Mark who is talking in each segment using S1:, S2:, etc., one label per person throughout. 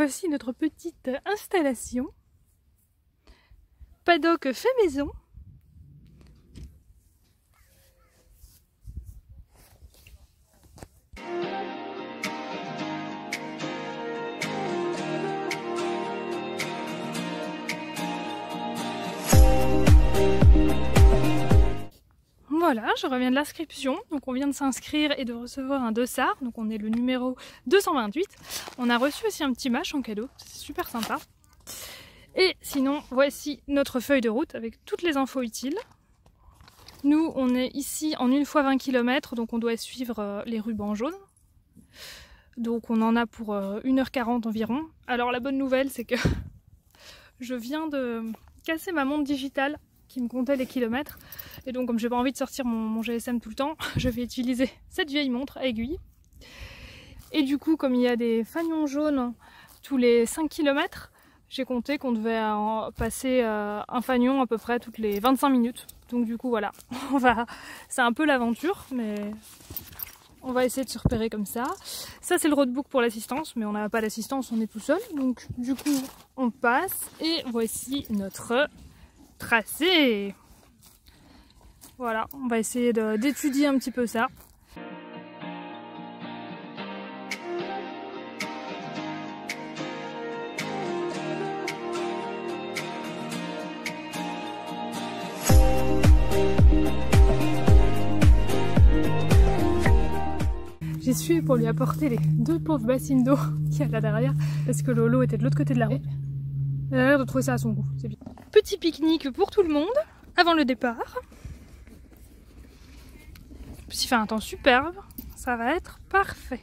S1: voici notre petite installation. Paddock fait maison. Voilà, je reviens de l'inscription. Donc on vient de s'inscrire et de recevoir un dossard. Donc on est le numéro 228. On a reçu aussi un petit match en cadeau. C'est super sympa. Et sinon, voici notre feuille de route avec toutes les infos utiles. Nous, on est ici en 1 fois 20 km, donc on doit suivre les rubans jaunes. Donc on en a pour 1h40 environ. Alors la bonne nouvelle, c'est que je viens de casser ma montre digitale qui me comptait les kilomètres. Et donc comme j'ai pas envie de sortir mon GSM tout le temps, je vais utiliser cette vieille montre à aiguille. Et du coup, comme il y a des fanions jaunes tous les 5 km, j'ai compté qu'on devait passer un fanion à peu près toutes les 25 minutes. Donc du coup voilà, c'est un peu l'aventure, mais on va essayer de se repérer comme ça. Ça c'est le roadbook pour l'assistance, mais on n'a pas d'assistance, on est tout seul. Donc du coup on passe et voici notre tracé. Voilà, on va essayer d'étudier un petit peu ça. J'ai suivi pour lui apporter les 2 pauvres bassines d'eau qu'il y a là derrière, parce que Lolo était de l'autre côté de la route. Elle a l'air de trouver ça à son goût, c'est bien. Petit pique-nique pour tout le monde avant le départ. S'il fait un temps superbe, ça va être parfait.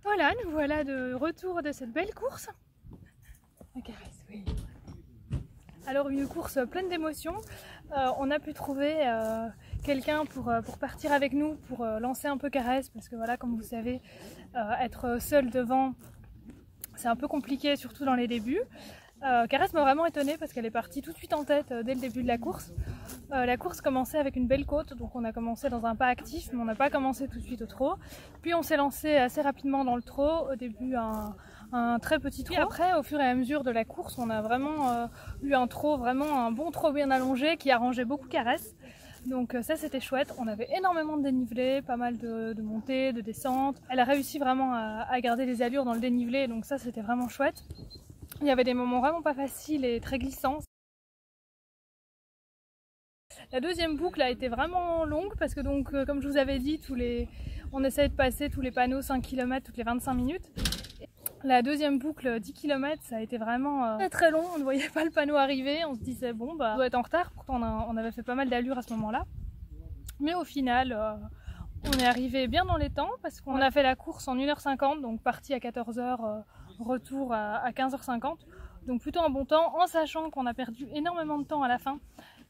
S1: Voilà, nous voilà de retour de cette belle course. La caresse, oui. Alors une course pleine d'émotions. On a pu trouver quelqu'un pour partir avec nous, pour lancer un peu Caresse, parce que voilà, comme vous savez, être seul devant, c'est un peu compliqué, surtout dans les débuts. Caresse m'a vraiment étonnée parce qu'elle est partie tout de suite en tête dès le début de la course. La course commençait avec une belle côte, donc on a commencé dans un pas actif, mais on n'a pas commencé tout de suite au trot. Puis on s'est lancé assez rapidement dans le trot, au début un très petit trot. Puis après, au fur et à mesure de la course, on a vraiment eu un trot, vraiment un bon trot bien allongé qui arrangeait beaucoup Caresse. Donc ça c'était chouette, on avait énormément de dénivelé, pas mal de montées, de descentes. Elle a réussi vraiment à garder les allures dans le dénivelé, donc ça c'était vraiment chouette. Il y avait des moments vraiment pas faciles et très glissants. La deuxième boucle a été vraiment longue parce que donc comme je vous avais dit, on essaye de passer tous les panneaux 5 km toutes les 25 minutes. La deuxième boucle 10 km, ça a été vraiment très très long, on ne voyait pas le panneau arriver, on se disait bon bah on doit être en retard, pourtant on avait fait pas mal d'allure à ce moment-là. Mais au final, on est arrivé bien dans les temps parce qu'on a fait la course en 1h50, donc parti à 14h, retour à 15h50. Donc plutôt un bon temps, en sachant qu'on a perdu énormément de temps à la fin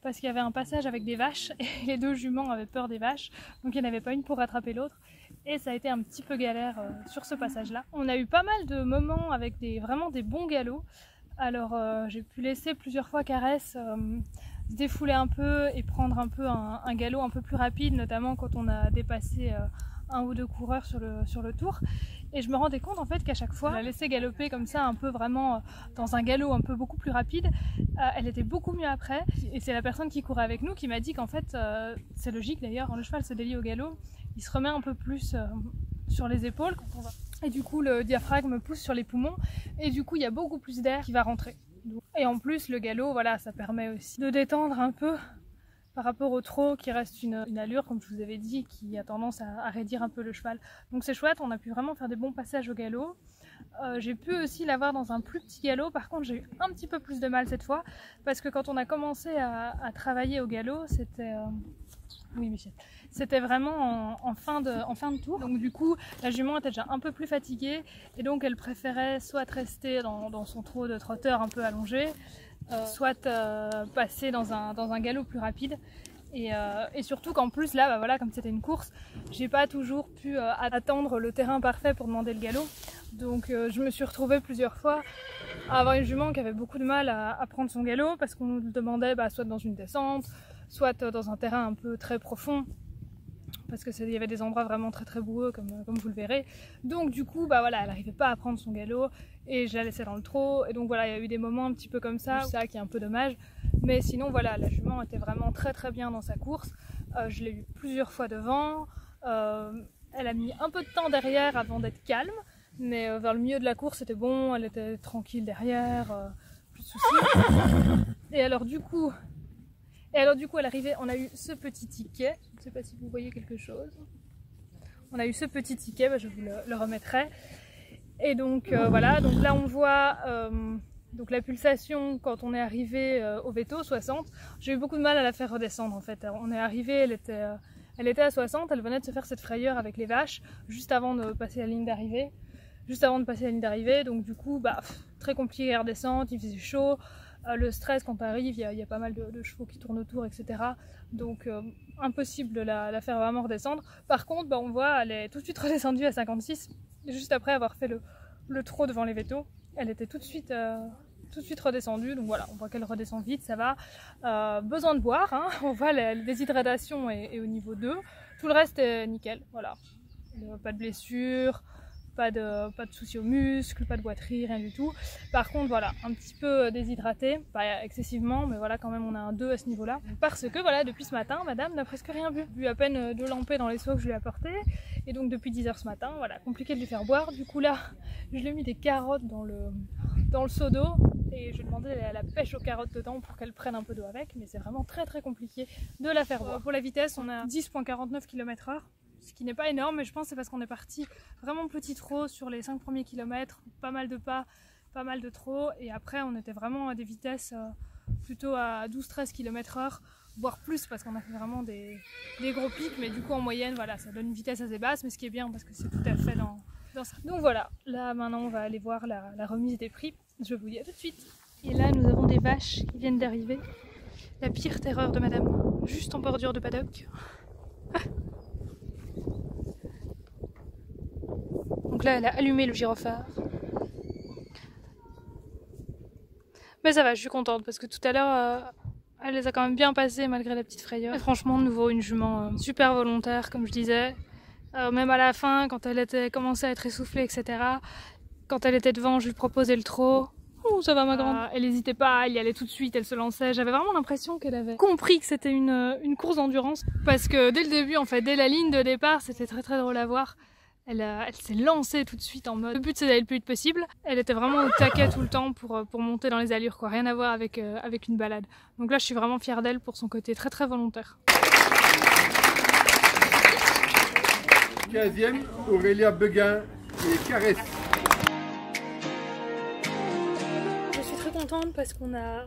S1: parce qu'il y avait un passage avec des vaches et les deux juments avaient peur des vaches, donc il n'y en avait pas une pour rattraper l'autre. Et ça a été un petit peu galère sur ce passage-là. On a eu pas mal de moments avec vraiment des bons galops. Alors j'ai pu laisser plusieurs fois Caresse se défouler un peu et prendre un peu un galop un peu plus rapide, notamment quand on a dépassé un ou deux coureurs sur le tour. Et je me rendais compte en fait qu'à chaque fois, je la laissais galoper comme ça, un peu vraiment dans un galop un peu beaucoup plus rapide. Elle était beaucoup mieux après. Et c'est la personne qui courait avec nous qui m'a dit qu'en fait, c'est logique d'ailleurs, quand le cheval se délie au galop, il se remet un peu plus sur les épaules quand on va. Et du coup, le diaphragme pousse sur les poumons et du coup, il y a beaucoup plus d'air qui va rentrer. Et en plus, le galop, voilà, ça permet aussi de détendre un peu par rapport au trot qui reste une allure, comme je vous avais dit, qui a tendance à raidir un peu le cheval. Donc c'est chouette, on a pu vraiment faire des bons passages au galop. J'ai pu aussi l'avoir dans un plus petit galop, par contre j'ai eu un petit peu plus de mal cette fois, parce que quand on a commencé à travailler au galop, c'était... Oui Michel. C'était vraiment en fin de tour, donc du coup la jument était déjà un peu plus fatiguée et donc elle préférait soit rester dans son trot de trotteur un peu allongé, soit passer dans un galop plus rapide. Et surtout qu'en plus là, bah voilà, comme c'était une course, j'ai pas toujours pu attendre le terrain parfait pour demander le galop. Donc je me suis retrouvée plusieurs fois à avoir une jument qui avait beaucoup de mal à prendre son galop parce qu'on nous le demandait soit dans une descente, soit dans un terrain un peu très profond, parce qu'il y avait des endroits vraiment très très boueux comme vous le verrez. Donc du coup bah voilà, elle n'arrivait pas à prendre son galop et je la laissais dans le trot, et donc voilà, il y a eu des moments un petit peu comme ça qui est un peu dommage, mais sinon voilà, la jument était vraiment très très bien dans sa course. Je l'ai eu plusieurs fois devant, elle a mis un peu de temps derrière avant d'être calme, mais vers le milieu de la course c'était bon, elle était tranquille derrière, plus de soucis. Et alors du coup à l'arrivée, on a eu ce petit ticket. Je ne sais pas si vous voyez quelque chose. On a eu ce petit ticket, je vous le remettrai. Et donc voilà, donc là on voit donc la pulsation quand on est arrivé au veto, 60. J'ai eu beaucoup de mal à la faire redescendre en fait. On est arrivé, elle était à 60, elle venait de se faire cette frayeur avec les vaches juste avant de passer la ligne d'arrivée. Donc du coup, très compliqué à redescendre, il faisait chaud. Le stress quand tu arrives, il y a pas mal de chevaux qui tournent autour, etc. Donc impossible de la faire vraiment redescendre. Par contre, on voit, elle est tout de suite redescendue à 56, juste après avoir fait le trot devant les vétos. Elle était tout de suite redescendue, donc voilà, on voit qu'elle redescend vite, ça va. Besoin de boire, hein. On voit la déshydratation est au niveau 2. Tout le reste est nickel, voilà. Pas de blessure. Pas de soucis aux muscles, pas de boiterie, rien du tout. Par contre, voilà, un petit peu déshydraté, pas excessivement, mais voilà, quand même, on a un 2 à ce niveau-là. Parce que, voilà, depuis ce matin, madame n'a presque rien bu. Bu à peine 2 lampées dans les seaux que je lui ai apportés. Et donc, depuis 10 h ce matin, voilà, compliqué de lui faire boire. Du coup, là, je lui ai mis des carottes dans le seau d'eau. Et je lui ai demandé la pêche aux carottes dedans pour qu'elle prenne un peu d'eau avec. Mais c'est vraiment très, très compliqué de la faire boire. Pour la vitesse, on a 10,49 km/h. Ce qui n'est pas énorme, mais je pense que c'est parce qu'on est parti vraiment petit trot sur les 5 premiers kilomètres, pas mal de pas, pas mal de trot, et après on était vraiment à des vitesses plutôt à 12-13 km/h, voire plus parce qu'on a fait vraiment des gros pics, mais du coup en moyenne voilà, ça donne une vitesse assez basse, mais ce qui est bien parce que c'est tout à fait Donc voilà, là maintenant on va aller voir la remise des prix. Je vous dis à tout de suite. Et là nous avons des vaches qui viennent d'arriver. La pire terreur de madame, juste en bordure de paddock. Donc là elle a allumé le gyrophare. Mais ça va, je suis contente parce que tout à l'heure elle les a quand même bien passées malgré la petite frayeur. Et franchement, de nouveau une jument super volontaire comme je disais. Même à la fin, quand elle était commençait à être essoufflée, etc. Quand elle était devant, je lui proposais le trot. Oh, ça va ma grande. Elle n'hésitait pas, elle y allait tout de suite, elle se lançait. J'avais vraiment l'impression qu'elle avait compris que c'était une course d'endurance. Parce que dès le début, en fait, dès la ligne de départ, c'était très très drôle à voir. Elle s'est lancée tout de suite en mode. Le but c'est d'aller le plus vite possible. Elle était vraiment au taquet tout le temps pour monter dans les allures, quoi. Rien à voir avec une balade. Donc là, je suis vraiment fière d'elle pour son côté très très volontaire.
S2: 15e, Aurélia Beguin et Caresse.
S1: Je suis très contente parce qu'on a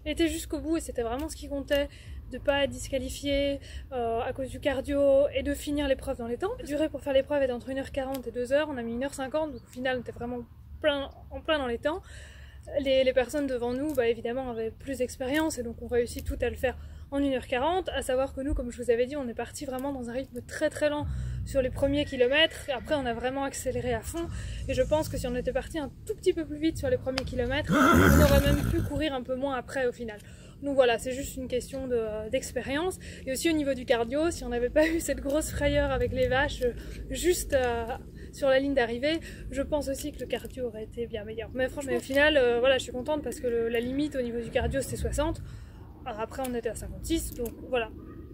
S1: été jusqu'au bout et c'était vraiment ce qui comptait, de pas être disqualifié à cause du cardio et de finir l'épreuve dans les temps. La durée pour faire l'épreuve est entre 1h40 et 2h, on a mis 1h50, donc au final on était vraiment en plein dans les temps. Les personnes devant nous, bah, évidemment, avaient plus d'expérience et donc on réussit tout à le faire en 1h40, à savoir que nous, comme je vous avais dit, on est parti vraiment dans un rythme très très lent sur les premiers kilomètres, et après on a vraiment accéléré à fond, et je pense que si on était parti un tout petit peu plus vite sur les premiers kilomètres, on aurait même pu courir un peu moins après au final. Donc voilà, c'est juste une question d'expérience, et aussi au niveau du cardio, si on n'avait pas eu cette grosse frayeur avec les vaches juste sur la ligne d'arrivée, je pense aussi que le cardio aurait été bien meilleur. Mais franchement, au final, voilà, je suis contente parce que la limite au niveau du cardio c'était 60, alors après on était à 56, donc voilà.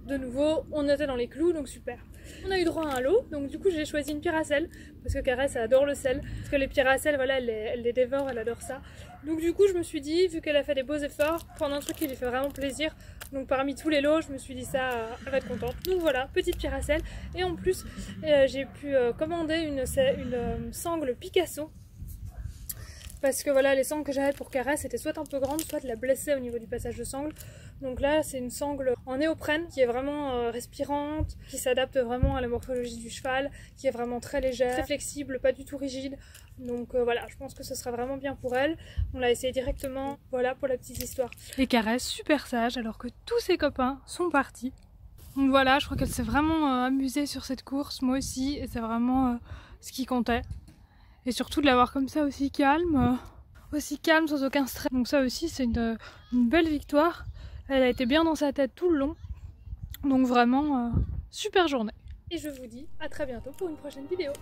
S1: De nouveau, on était dans les clous, donc super. On a eu droit à un lot, donc du coup j'ai choisi une pierre à sel, parce que Caresse adore le sel, parce que les pierres à sel, voilà, elle les dévore, elle adore ça. Donc du coup je me suis dit, vu qu'elle a fait des beaux efforts, prendre un truc qui lui fait vraiment plaisir, donc parmi tous les lots, je me suis dit ça, elle va être contente. Donc voilà, petite pierre à sel, et en plus j'ai pu commander une sangle Picasso, parce que voilà, les sangles que j'avais pour Caresse étaient soit un peu grandes, soit de la blessée au niveau du passage de sangle. Donc là, c'est une sangle en néoprène qui est vraiment respirante, qui s'adapte vraiment à la morphologie du cheval, qui est vraiment très légère, très flexible, pas du tout rigide. Donc voilà, je pense que ce sera vraiment bien pour elle. On l'a essayé directement, voilà pour la petite histoire. Et Caresse, super sage, alors que tous ses copains sont partis. Donc voilà, je crois qu'elle s'est vraiment amusée sur cette course, moi aussi, et c'est vraiment ce qui comptait. Et surtout de l'avoir comme ça aussi calme sans aucun stress. Donc ça aussi c'est une belle victoire. Elle a été bien dans sa tête tout le long. Donc vraiment super journée. Et je vous dis à très bientôt pour une prochaine vidéo.